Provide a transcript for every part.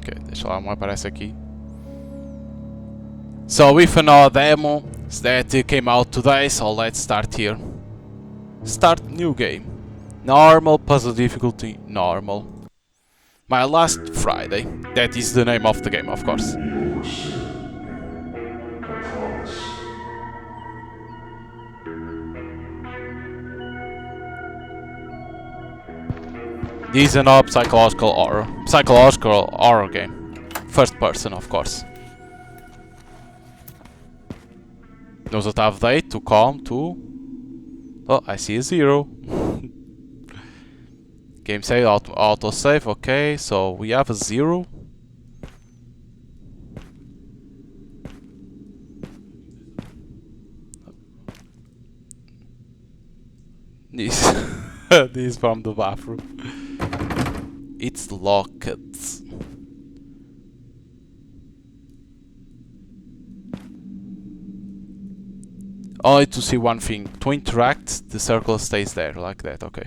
Ok, deixa lá, uma aparece aqui. So with another demo that came out today, so let's start here. Start new game. Normal, puzzle difficulty, normal. My last Friday. That is the name of the game, of course. This is an psychological horror game. First person, of course. Knows that I have date to calm to. Oh, I see a 0. Game save, auto save, okay, so we have a 0. This, this from the bathroom. It's locked. Only to see one thing. To interact, the circle stays there, like that, okay.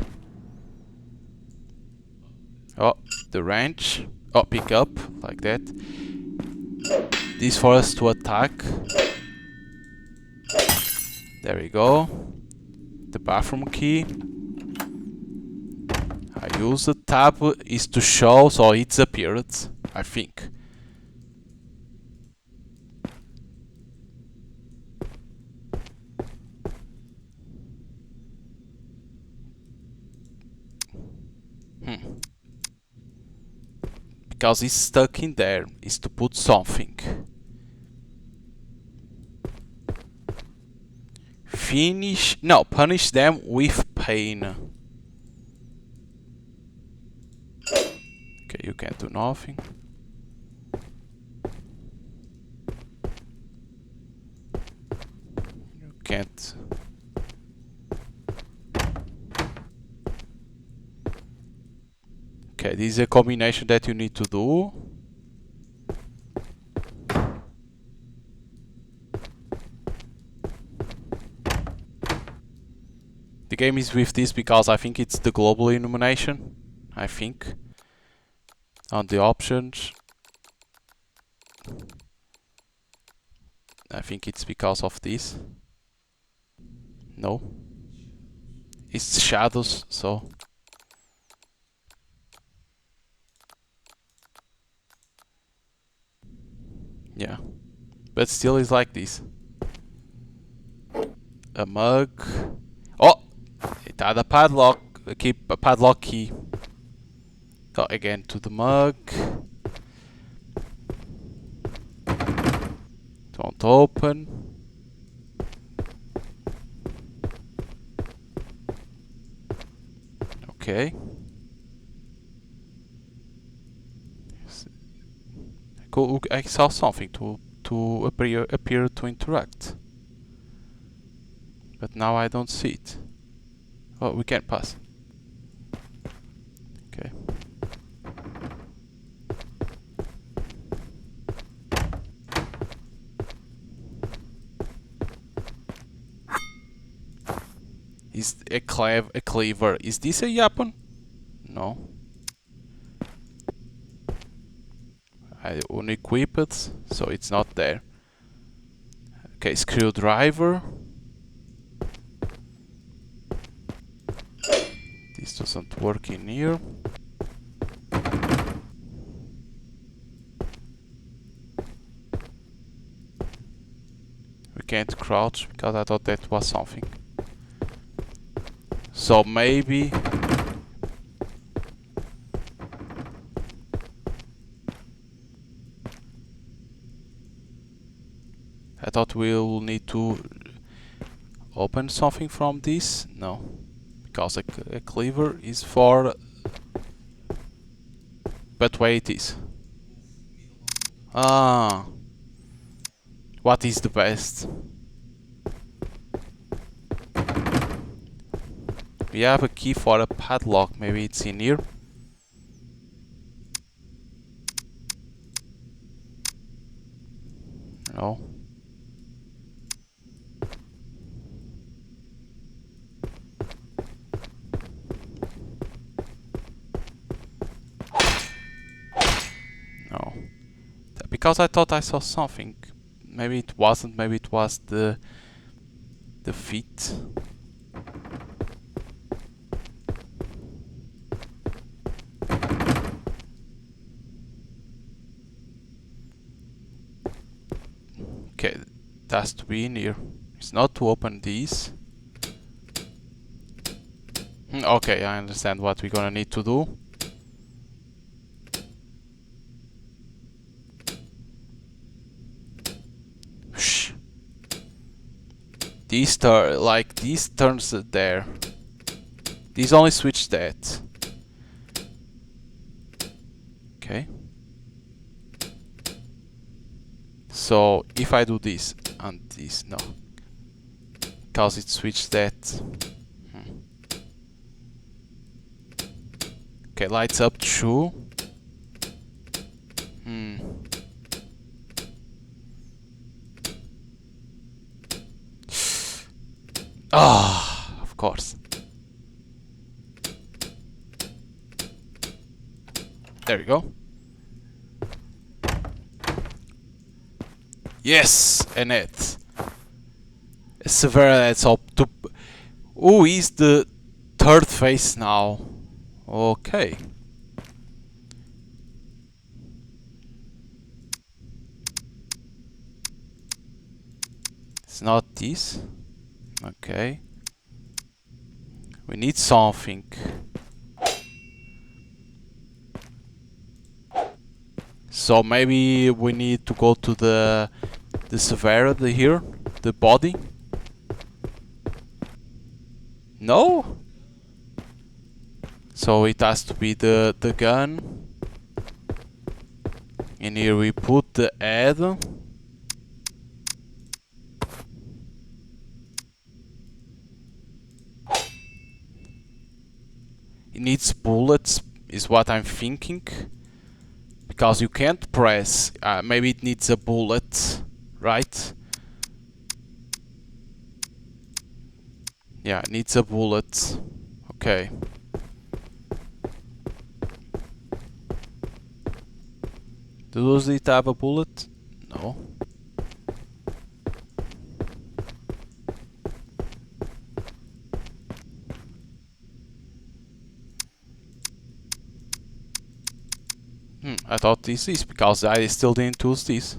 Oh, the wrench. Oh, pick up, like that. This for us to attack. There we go. The bathroom key. I use the tab is to show, so it's appeared, I think. Because it's stuck in there, is to put something. Punish them with pain. Okay, you can't do nothing. You can't. Okay, this is a combination that you need to do. The game is with this because I think it's the global illumination. I think. On the options. I think it's because of this. No. It's shadows, so. Yeah. But still it's like this. A mug. Oh! It had a padlock. Keep a padlock key. Go again to the mug. Don't open. Okay. I saw something to appear to interact. But now I don't see it. Oh, we can't pass. Okay. Is a cleaver. Is this a weapon? No. I unequip it, so it's not there. Okay, screwdriver. This doesn't work in here. We can't crouch because I thought that was something. So maybe I thought we'll need to open something from this. No, because a cleaver is for. But where it is? Ah, what is the best? We have a key for a padlock. Maybe it's in here. No. No. Because I thought I saw something. Maybe it wasn't, maybe it was the feet. Okay, it has to be in here. It's not to open these. Okay, I understand what we're gonna need to do. Shh. These these turns there. These only switch that. Okay. So if I do this and this, no, because it switched that. Okay, lights up true. Ah, of course. There you go. Yes, and it. Severa, that's up to. Oh, he's the third phase now. Okay. It's not this. Okay. We need something. So maybe we need to go to the Severa here, the body. No? So it has to be the gun. In here we put the head. It needs bullets, is what I'm thinking. Because you can't press. Maybe it needs a bullet, right? Yeah, it needs a bullet. Okay. Does it have a bullet? No. I thought this is because I still didn't choose this.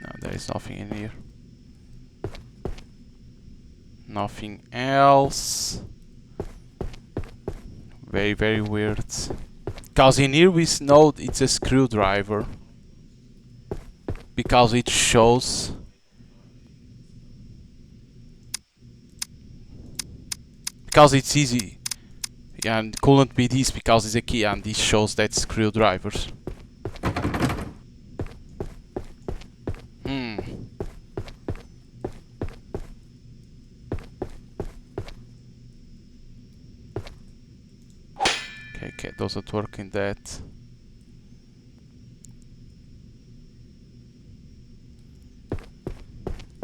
No, there is nothing in here. Nothing else. Very, very weird. Because in here we know it's a screwdriver. Because it shows. Because it's easy. And couldn't be this because it's a key and this shows that screwdrivers. Okay, doesn't work in that.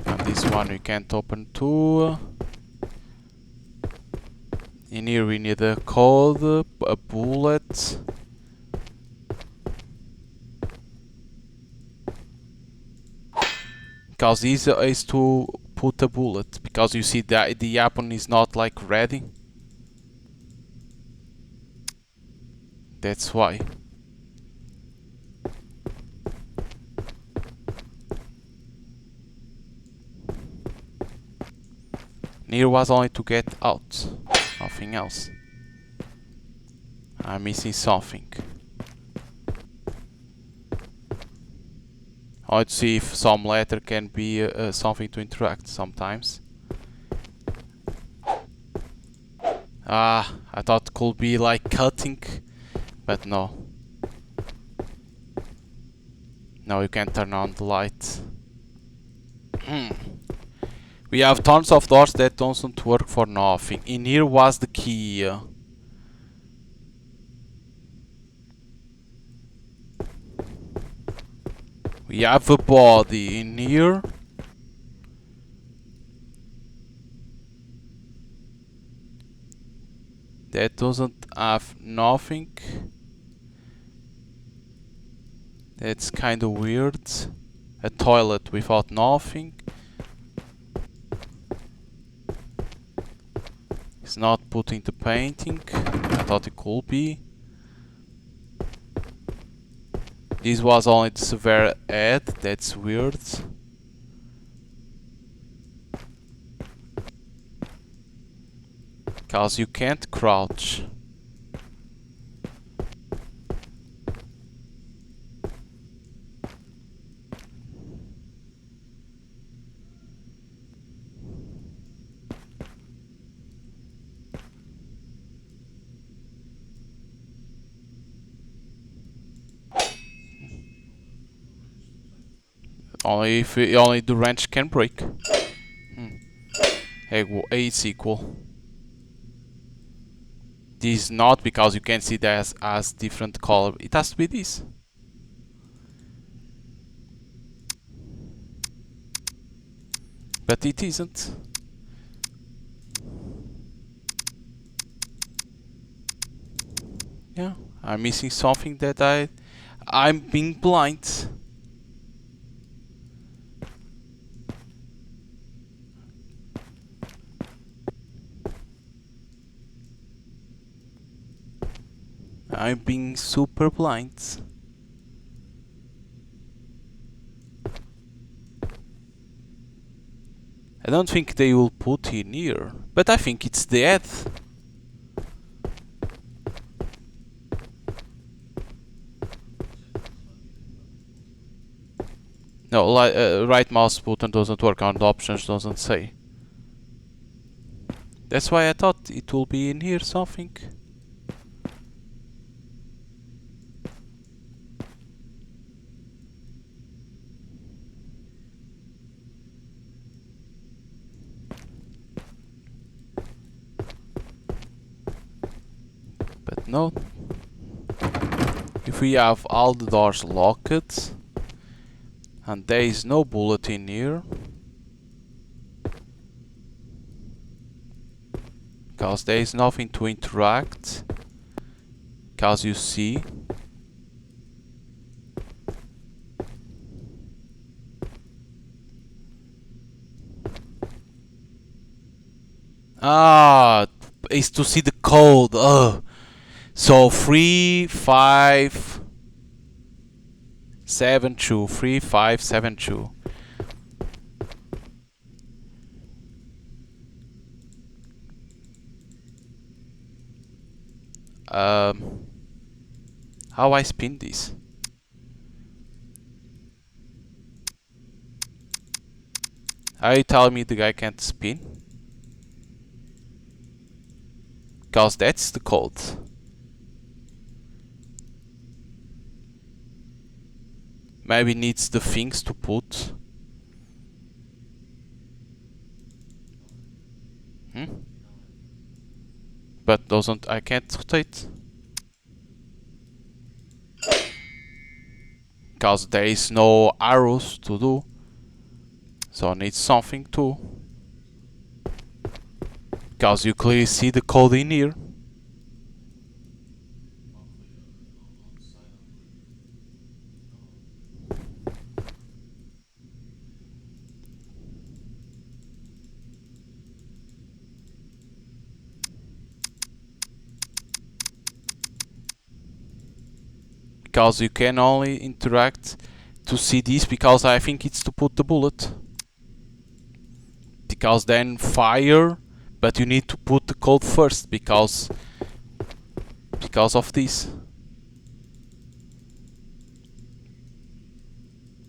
And this one we can't open too. In here we need a code, a bullet. Because easy is to put a bullet. Because you see that the weapon is not like ready. That's why. Here was only to get out. Nothing else. I'm missing something. Let's see if some letter can be something to interact sometimes. I thought it could be like cutting, but no. No, you can't turn on the light. We have tons of doors that don't work for nothing. In here was the key. We have a body in here. That doesn't have nothing. That's kinda weird. A toilet without nothing. It's not putting the painting. I thought it could be. This was only the severe ad. That's weird. Cause you can't crouch. Only the wrench can break. A is equal. This is not because you can see that as different color. It has to be this. But it isn't. Yeah, I'm missing something that I'm being blind. I'm being super blind. I don't think they will put in here, but I think it's dead. No, right mouse button doesn't work on the options, doesn't say. That's why I thought it will be in here something. But no. If we have all the doors locked and there is no bullet in here, because there is nothing to interact, because you see. Ah, is to see the code. Ugh. So 3572, 3572. How I spin this? Are you telling me the guy can't spin? Because that's the code. Maybe needs the things to put. But doesn't, I can't rotate. Because there is no arrows to do. So I need something too. Because you clearly see the code in here. Because you can only interact to see this, because I think it's to put the bullet. Because then fire, but you need to put the code first, because of this.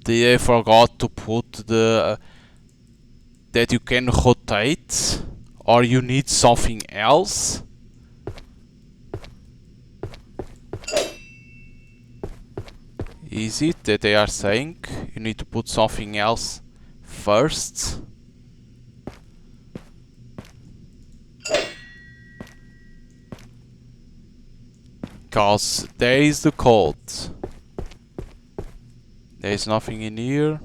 They forgot to put the that you can rotate, or you need something else. Is it that they are saying you need to put something else first? Because there is the code. There is nothing in here.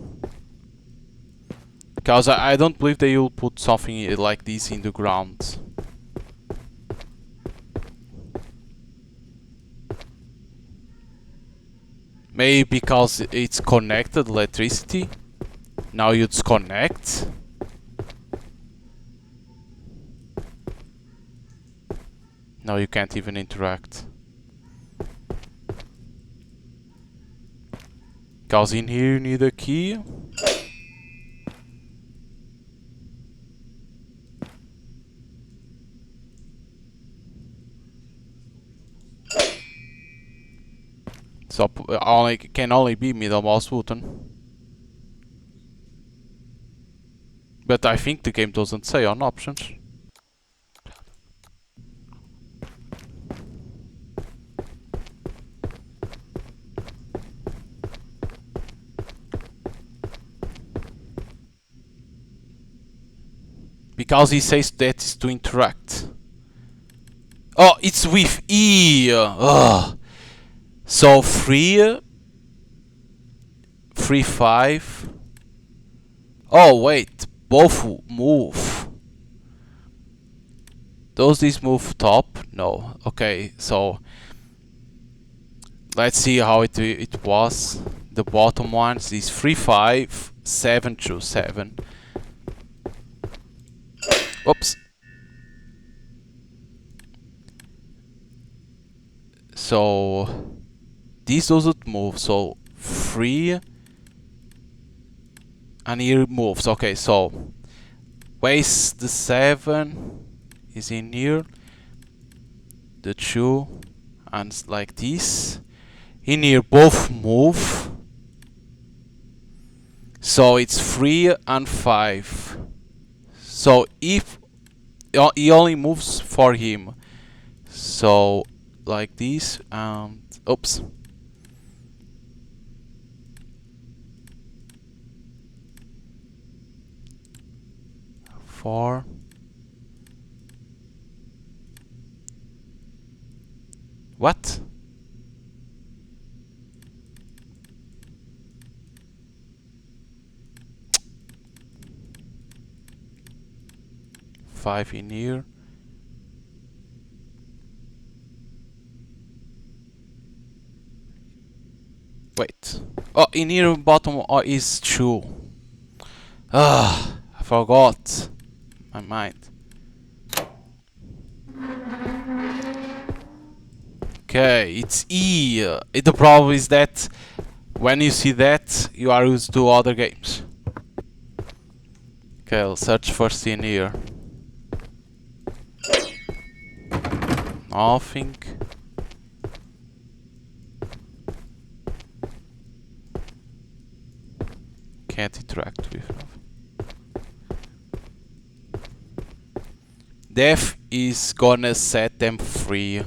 Because I don't believe they will put something like this in the ground. Maybe because it's connected electricity. Now you disconnect. Now you can't even interact. Because in here you need a key. So can only be middle mouse button. But I think the game doesn't say on options. Because he says that is to interact. Oh, it's with E. Ugh. So 3, 3, 5. Oh wait, both move. Does this move top? No. Okay, so let's see how it was. The bottom ones is 3, 5, 7 to 7. Oops. So this doesn't move, so 3 and here moves. Okay, so where's the 7 is in here, the 2 and like this. In here both move, so it's 3 and 5. So if he only moves for him, so like this and oops. Four. What? Five in here. Wait. Oh, in here bottom is 2. Ah, I forgot. My mind. Okay, it's E. The problem is that when you see that, you are used to other games. Okay, I'll search first in here. Nothing. Can't interact with nothing. Death is gonna set them free.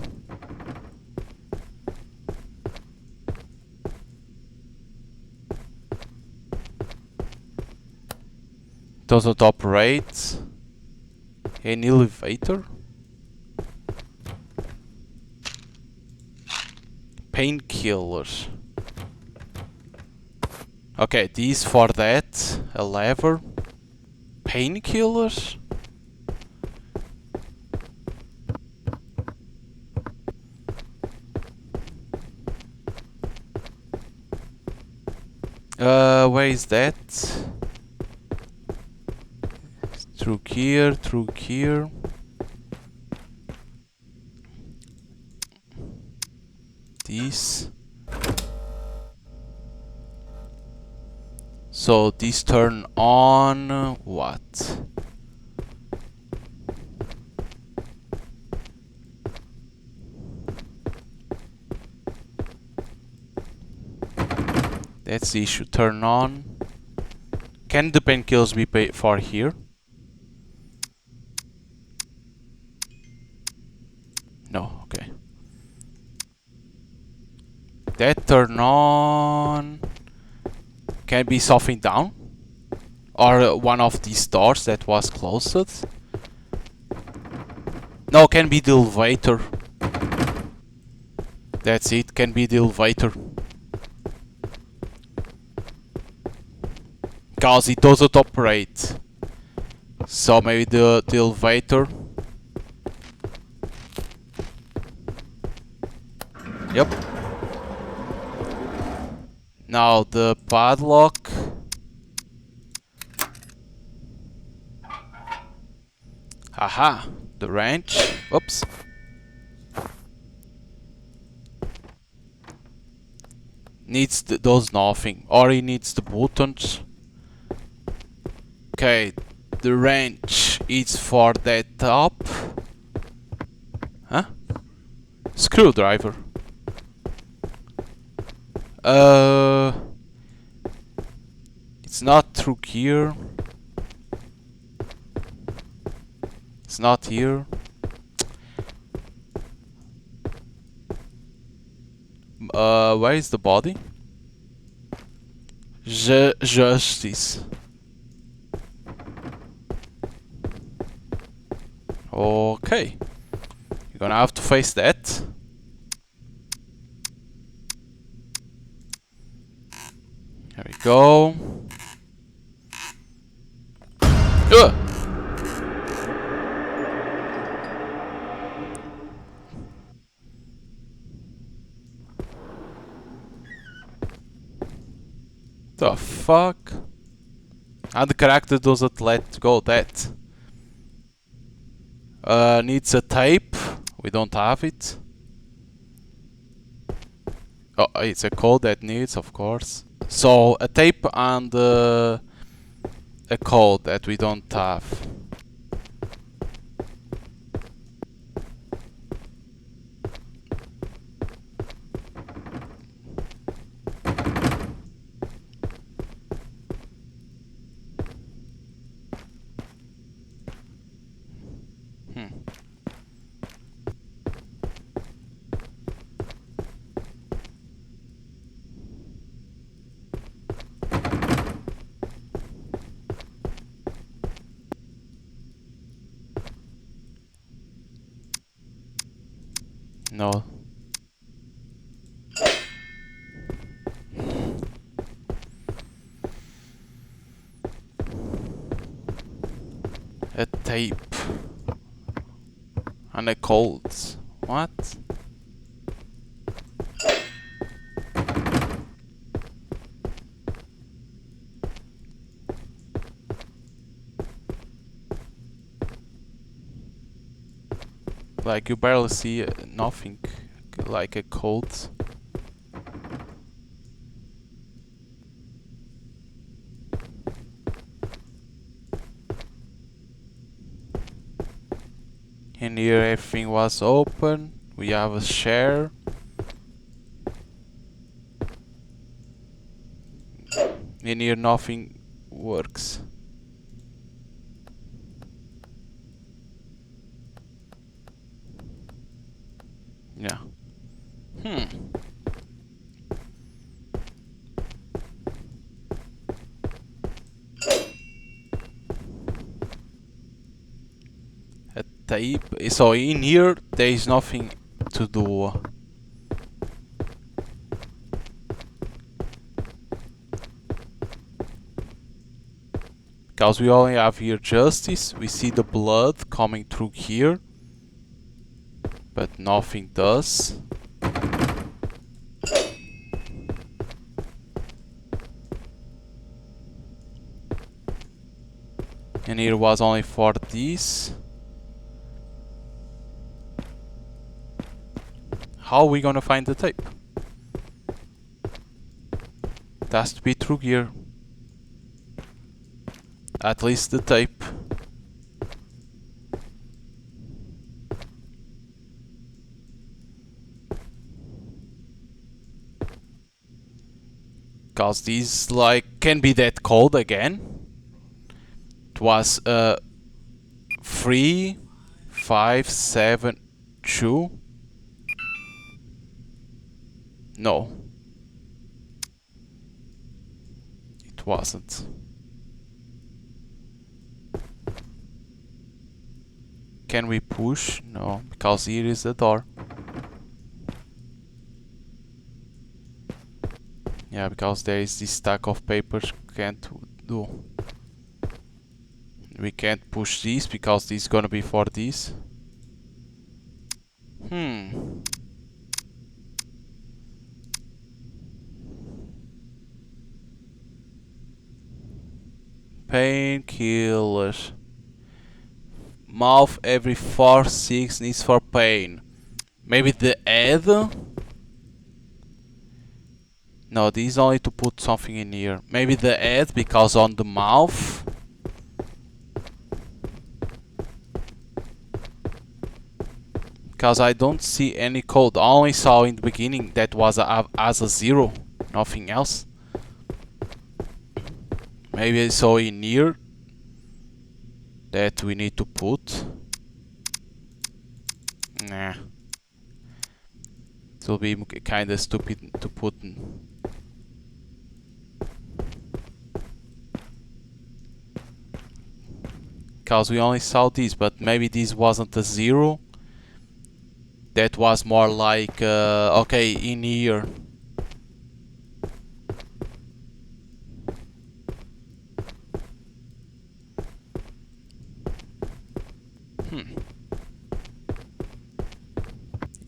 Doesn't operate. An elevator. Painkillers. Okay, these for that. A lever. Painkillers. Where is that? Through here, through here. This. So this turn on what? That's the issue. Turn on. Can the painkillers be paid for here? No, okay. That turn on. Can be something down? Or one of these doors that was closed? No, can be the elevator. That's it, can be the elevator. Because it doesn't operate. So maybe the elevator. Yep. Now the padlock. Haha, the wrench. Oops. Does nothing. Or he needs the buttons. Okay, the wrench is for that top. Huh? Screwdriver. It's not through here. It's not here. Where is the body? Justice. Okay. You're gonna have to face that. There we go. Ugh! The fuck? And the character doesn't let go that. Needs a tape. We don't have it. Oh, it's a code that needs, of course. So a tape and a code that we don't have. No. A tape. And a code. What? Like you barely see nothing like a code. In here everything was open. We have a share. In here nothing works. Yeah. A tape. So in here there is nothing to do. Because we only have here justice. We see the blood coming through here. But nothing does. And here was only for this. How are we gonna find the tape? It has to be through here. At least the tape. Cause these like can be that cold again. It was 3, 5, 7, 2. No. It wasn't. Can we push? No, because here is the door. Yeah, because there is this stack of papers can't do. We can't push these because this is gonna be for this. Painkillers. Mouth every 4-6 needs for pain. Maybe the head? No, this is only to put something in here. Maybe the head because on the mouth. Because I don't see any code. I only saw in the beginning that was as a 0. Nothing else. Maybe I saw in here that we need to put. Nah. It will be kinda stupid to put. Because we only saw this, but maybe this wasn't a 0. That was more like, okay, in here.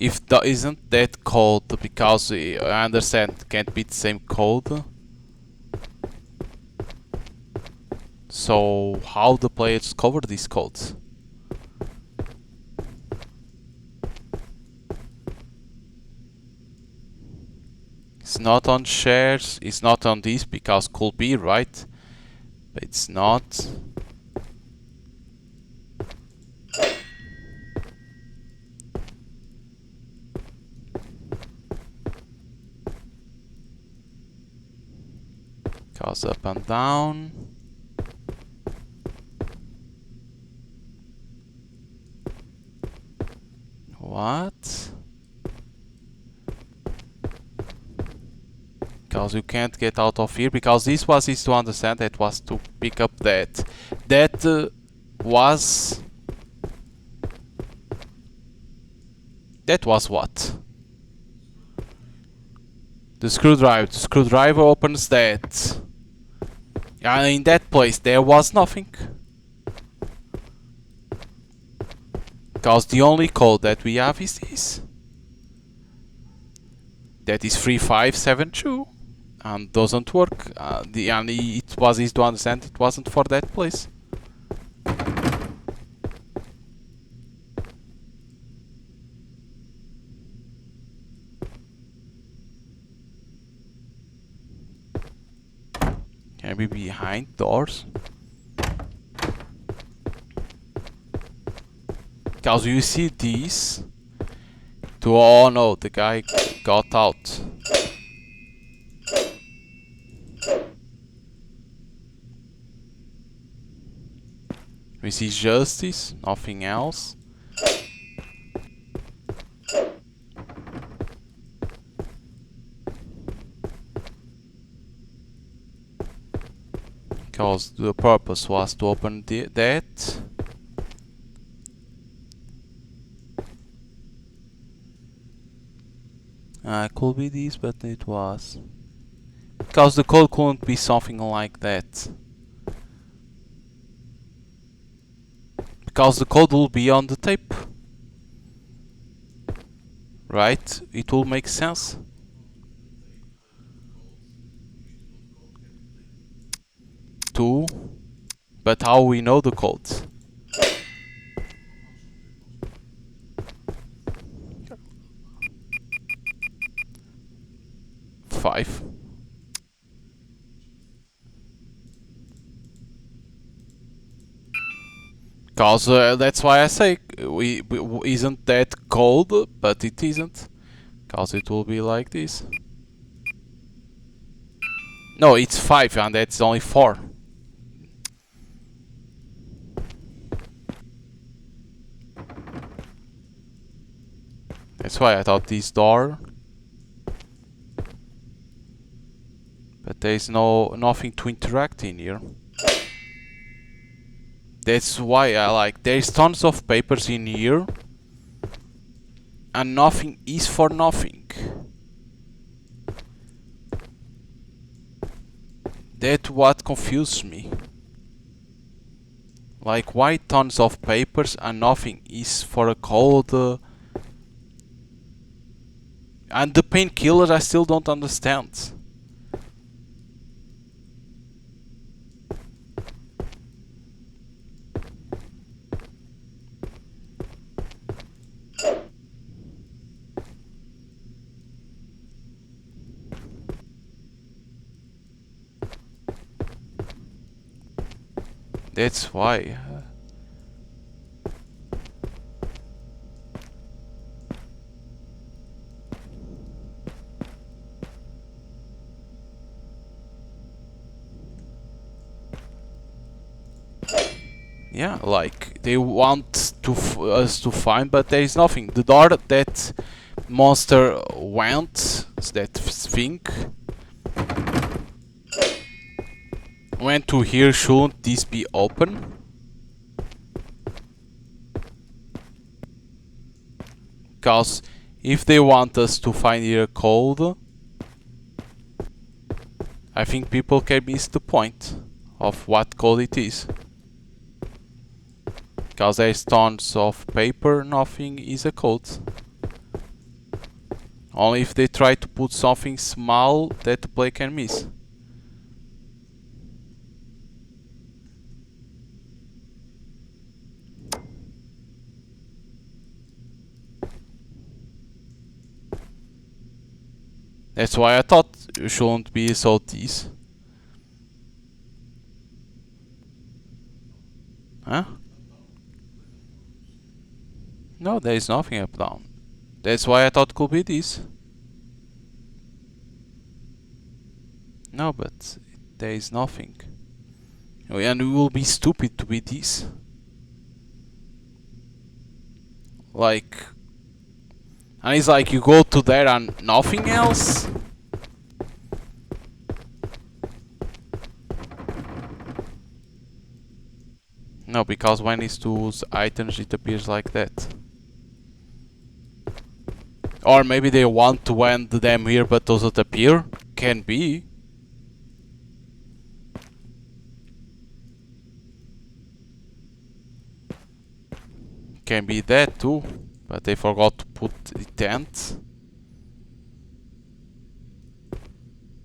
If that isn't that code, because I understand can't be the same code. So how the player discover these codes? It's not on shares, it's not on this because could be, right? But it's not. Goes up and down. What? Because you can't get out of here, because this was easy to understand, that was to pick up that. That was... That was what? The screwdriver. The screwdriver opens that. And in that place there was nothing. Because the only code that we have is this. That is 3572. And doesn't work. And it was easy to understand it wasn't for that place. Can we be behind doors? Because you see these. Oh no, the guy got out. We see justice, nothing else. Because the purpose was to open that. Could be this, but it was. Because the code couldn't be something like that. Because the code will be on the tape. Right? It will make sense. Two. But how we know the codes? Five. Cause that's why I say we isn't that cold, but it isn't. Cause it will be like this. No, it's 5 and that's only 4. That's why I thought this door. But there is nothing to interact in here. That's why I like. There's tons of papers in here. And nothing is for nothing. That's what confuses me. Like, why tons of papers and nothing is for a code? And the painkillers I still don't understand. That's why. Yeah, like they want to us to find, but there is nothing. The door that monster went, that thing, went to here. Shouldn't this be open? Because if they want us to find here a code, I think people can miss the point of what code it is. Because there's tons of paper, nothing is a code. Only if they try to put something small that the player can miss. That's why I thought you shouldn't be so this. Huh? No, there is nothing up down. That's why I thought it could be this. No, but there is nothing. And we will be stupid to be this. Like... And it's like you go to there and nothing else? No, because when it's to use items it appears like that. Or maybe they want to end them here but doesn't appear? Can be. Can be that too. But they forgot to put the tent.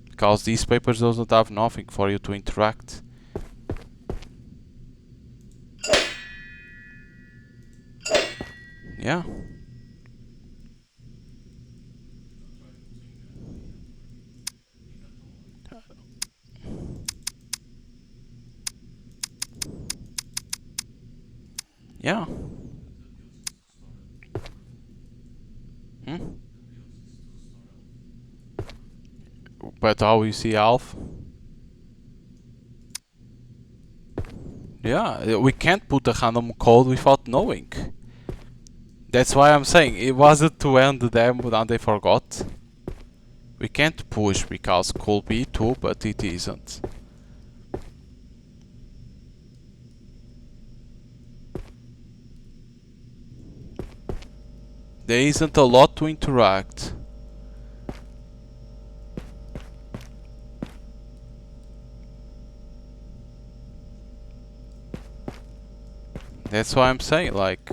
Because these papers doesn't have nothing for you to interact. Yeah. Yeah. But how you see Alf? Yeah, we can't put a random code without knowing. That's why I'm saying it wasn't to end them and they forgot. We can't push because could be too, but it isn't. There isn't a lot to interact. That's why I'm saying, like...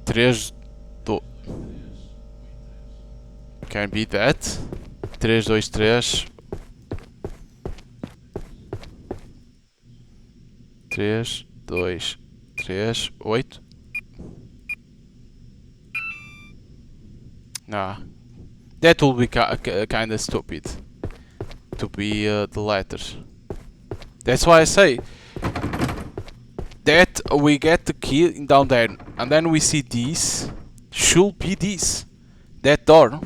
Três... Can be that. 3, 2, 3. 3, 2, 3, 8. Nah. That will be kinda stupid. To be the letters. That's why I say that we get the key down there and then we see this. Should be this. That door.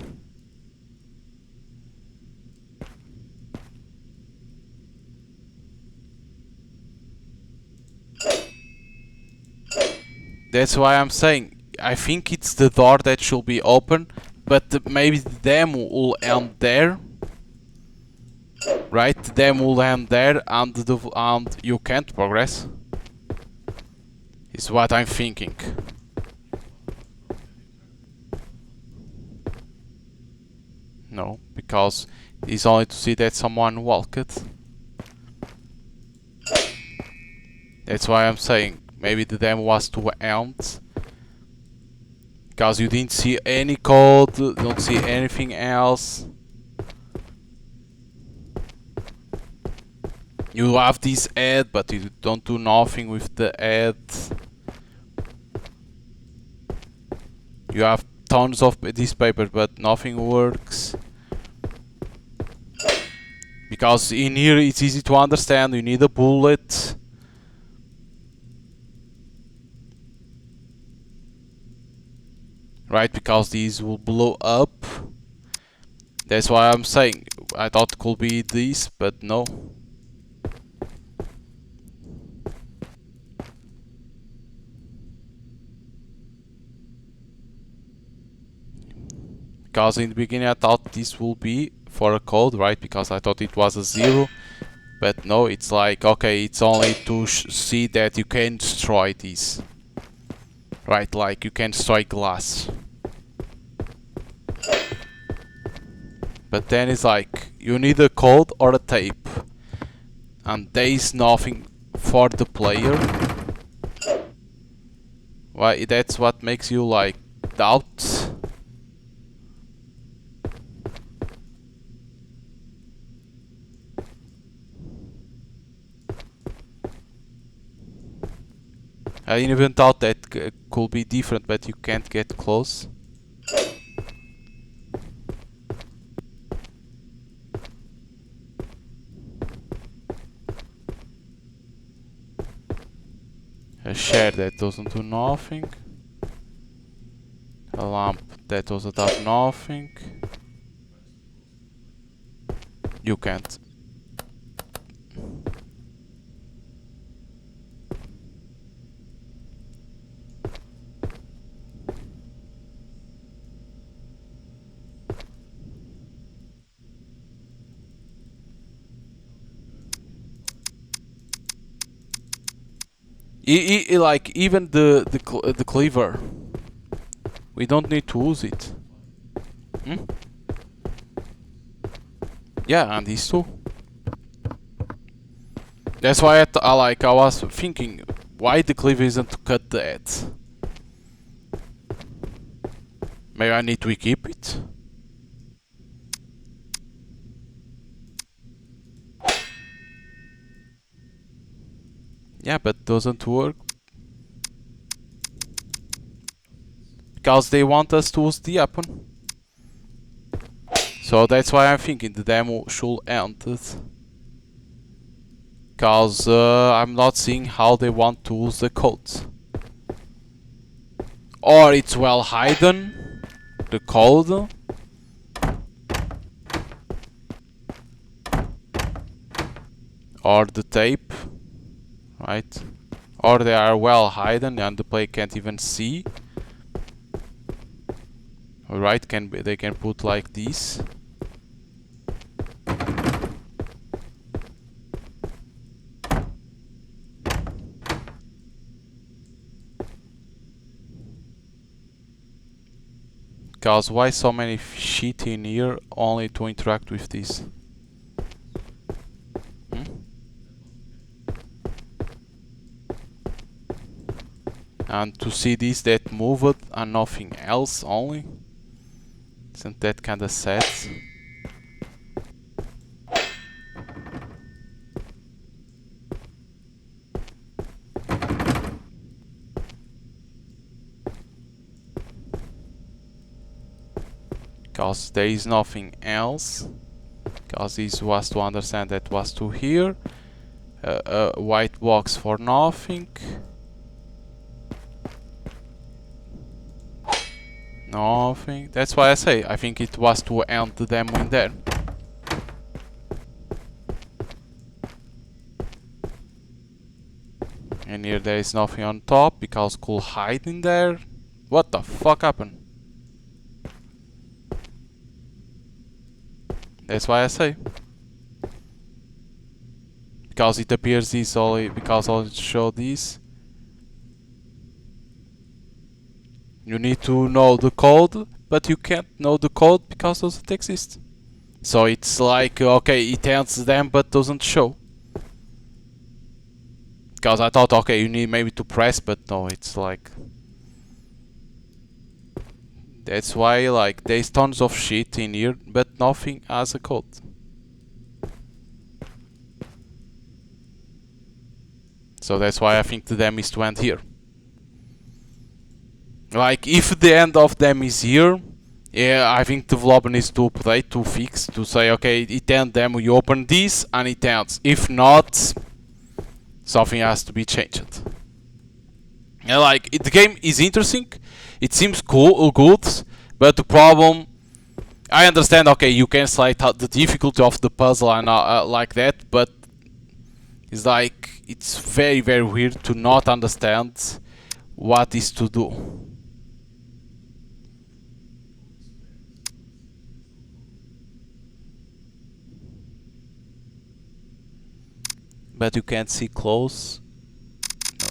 That's why I'm saying I think it's the door that should be open, but maybe the demo will end there. Right, them will end there and you can't progress. Is what I'm thinking. No, because it's only to see that someone walked. That's why I'm saying maybe the demo was to end. Because you didn't see any code, don't see anything else. You have this ad, but you don't do nothing with the ad. You have tons of these papers, but nothing works. Because in here it's easy to understand, you need a bullet. Right, because these will blow up. That's why I'm saying, I thought it could be this, but no. Because in the beginning I thought this will be for a code, right? Because I thought it was a 0. But no, it's like, okay, it's only to see that you can destroy these. Right, like you can destroy glass. But then it's like, you need a code or a tape. And there is nothing for the player. Why, that's what makes you like doubt. I even thought that could be different, but you can't get close. A share that doesn't do nothing. A lamp that doesn't have nothing. You can't. Like even the cleaver, we don't need to use it. Hmm? Yeah, and these two. That's why I was thinking, why the cleaver isn't to cut the head? Maybe I need to equip it. Yeah, but doesn't work. Because they want us to use the weapon. So that's why I'm thinking the demo should end it. Because I'm not seeing how they want to use the codes. Or it's well hidden, the code. Or the tape, right? Or they are well hidden and the player can't even see. Right, they can put like this. Because why so many shit in here only to interact with this? Hmm? And to see this that moved and nothing else only? Isn't that kinda sad? Because there is nothing else. Because this was to understand that was to here. A white box for nothing. Nothing. That's why I say I think it was to end the demo in there. And here there is nothing on top because could hide in there. What the fuck happened? That's why I say. because it appears this only because I'll show this. You need to know the code, but you can't know the code because it doesn't exist. So it's like, okay, it ends them but doesn't show. Because I thought, okay, you need maybe to press, but no, it's like... That's why, like, there's tons of shit in here, but nothing has a code. So that's why I think the dam is to end here. Like, if the end of them is here, yeah, I think developer needs to update, to fix, to say, okay, it ends them, you open this, and it ends. If not, something has to be changed. And like, the game is interesting, it seems cool, good, but the problem, I understand, okay, you can select the difficulty of the puzzle and like that, but it's like, it's very weird to not understand what is to do. But you can't see close. No.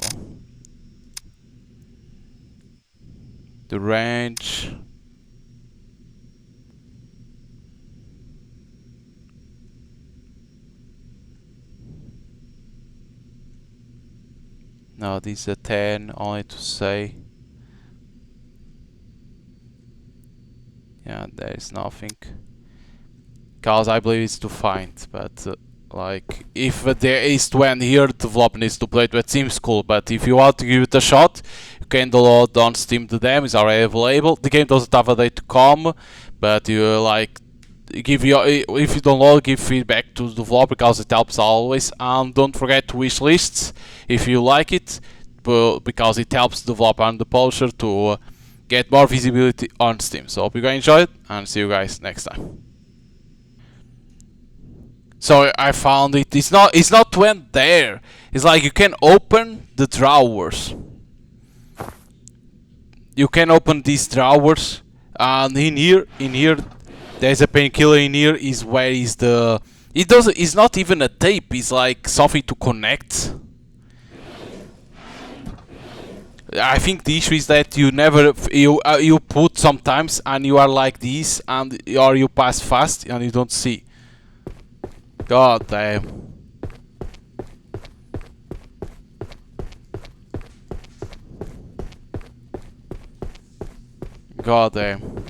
The range. No, this is a 10, only to say. Yeah, there is nothing. Because I believe it's to find, but like, if there is to end here, the developer needs to play it, but it seems cool. But if you want to give it a shot, you can download on Steam the demo, it's already available. The game doesn't have a date to come, but you like, give your, if you download, give feedback to the developer because it helps always. And don't forget to wish lists if you like it, because it helps the developer and the publisher to get more visibility on Steam. So hope you guys enjoyed, and see you guys next time. So I found it. It's not to end there. It's like you can open the drawers. You can open these drawers, and in here, there's a painkiller. In here is where is the. It's not even a tape. It's like something to connect. I think the issue is that you never you put sometimes and you are like this, and or you pass fast and you don't see. God damn. God damn.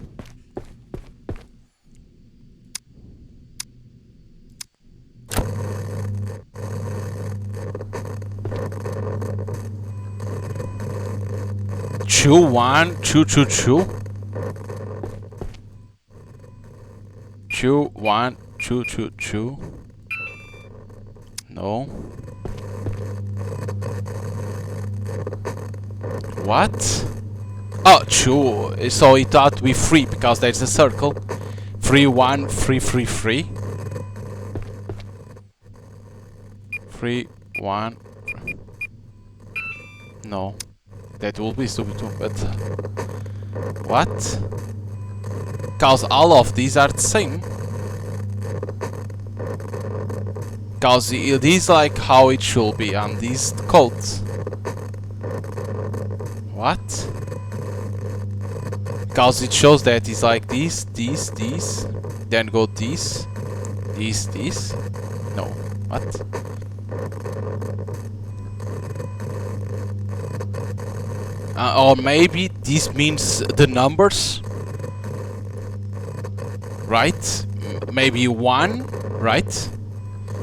Chew one, chew. Chew one, chew. No. What? Oh, chew. So it ought to be free because there's a circle. Free one, free. Free one. No. That will be stupid too, but... what? Because all of these are the same. Because it is like how it should be, and these codes. What? Because it shows that it's like this, then go this. No. What? Or maybe this means the numbers, right? Maybe 1, right?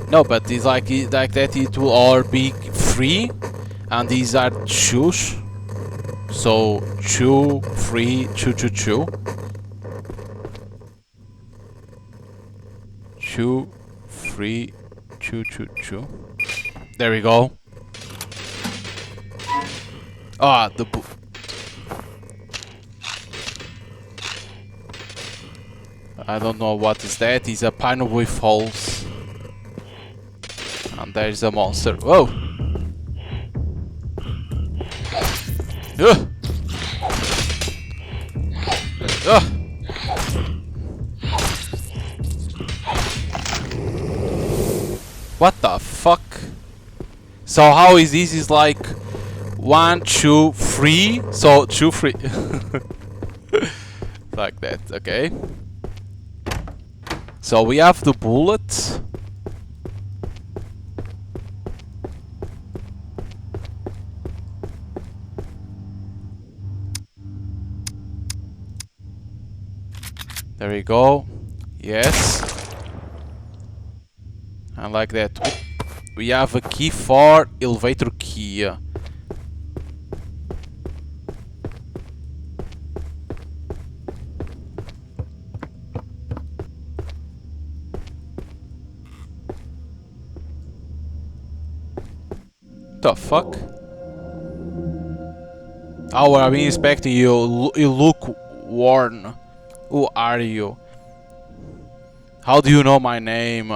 No, but it's like that. It will all be free, and these are choose. So chew, free, chew. Chew, free, chew. There we go. Ah, the book. I don't know what is that. It's a panel with holes. And there's a monster. Whoa! Ugh! Ugh! What the fuck? So how is this? Is like 1, 2, 3. So 2, 3. Like that. Okay. So we have the bullets. There we go. Yes. And like that. We have a key for elevator key. The fuck? Oh, I've been expecting you. You look worn. Who are you? How do you know my name?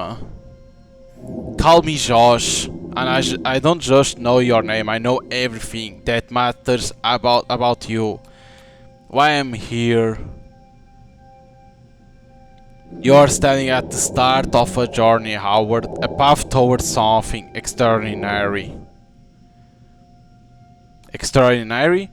Call me Josh. And I don't just know your name. I know everything that matters about you. Why I'm here? You're standing at the start of a journey, Howard. A path towards something extraordinary. Extraordinary?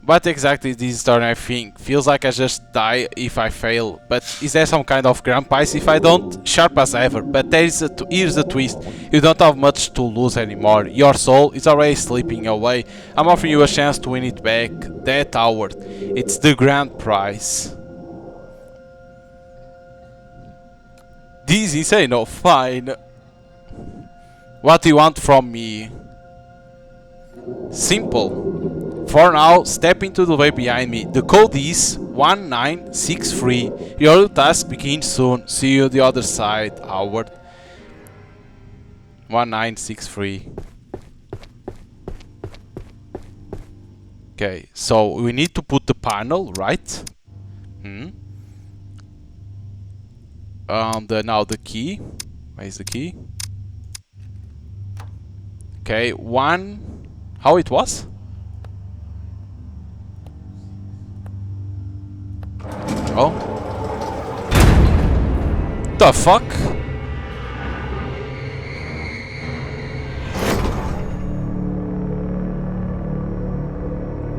What exactly is this extraordinary thing? Feels like I just die if I fail. But is there some kind of grand prize if I don't? Sharp as ever. But here's the twist. You don't have much to lose anymore. Your soul is already slipping away. I'm offering you a chance to win it back. That Howard. It's the grand prize. This is insane. No, fine. What do you want from me? Simple. For now, step into the way behind me. The code is 1963. Your task begins soon. See you on the other side, Howard. 1963. Okay, so we need to put the panel, right? And now the key. Where is the key? Okay, one. How it was? Oh. The fuck?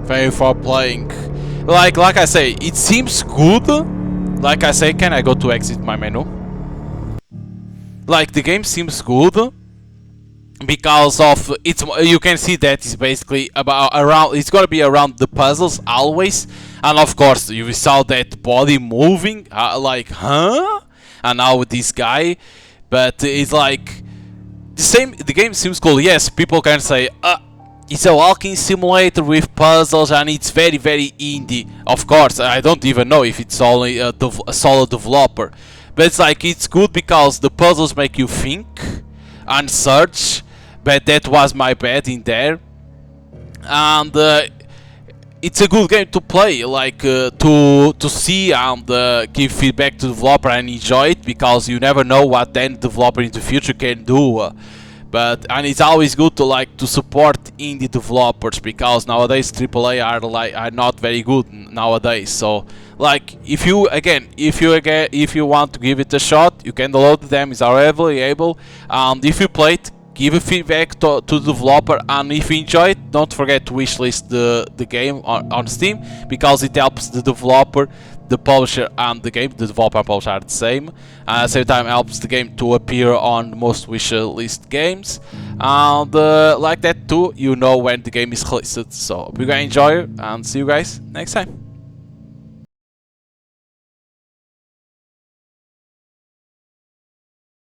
Thank you for playing. Like I say, it seems good. Like I say, can I go to exit my menu? Like the game seems good because of it's. You can see that it's basically about around. It's gonna be around the puzzles always, and of course you saw that body moving. Like huh? And now with this guy, but it's like the same. The game seems cool. Yes, people can say. It's a walking simulator with puzzles and it's very indie. Of course, I don't even know if it's only a solo developer. But it's like, it's good because the puzzles make you think and search. But that was my bad in there. And it's a good game to play, like to see and give feedback to the developer and enjoy it. Because you never know what then developer in the future can do. And it's always good to support indie developers because nowadays AAA are not very good nowadays. So like if you want to give it a shot, you can download them. It's already able. And if you play it, give a feedback to the developer, and if you enjoy it, don't forget to wishlist the game on Steam because it helps the developer, the publisher and the game. The developer and publisher are the same. At the same time helps the game to appear on most wishlist games. And like that too, you know when the game is listed. So hope you guys enjoy it and see you guys next time.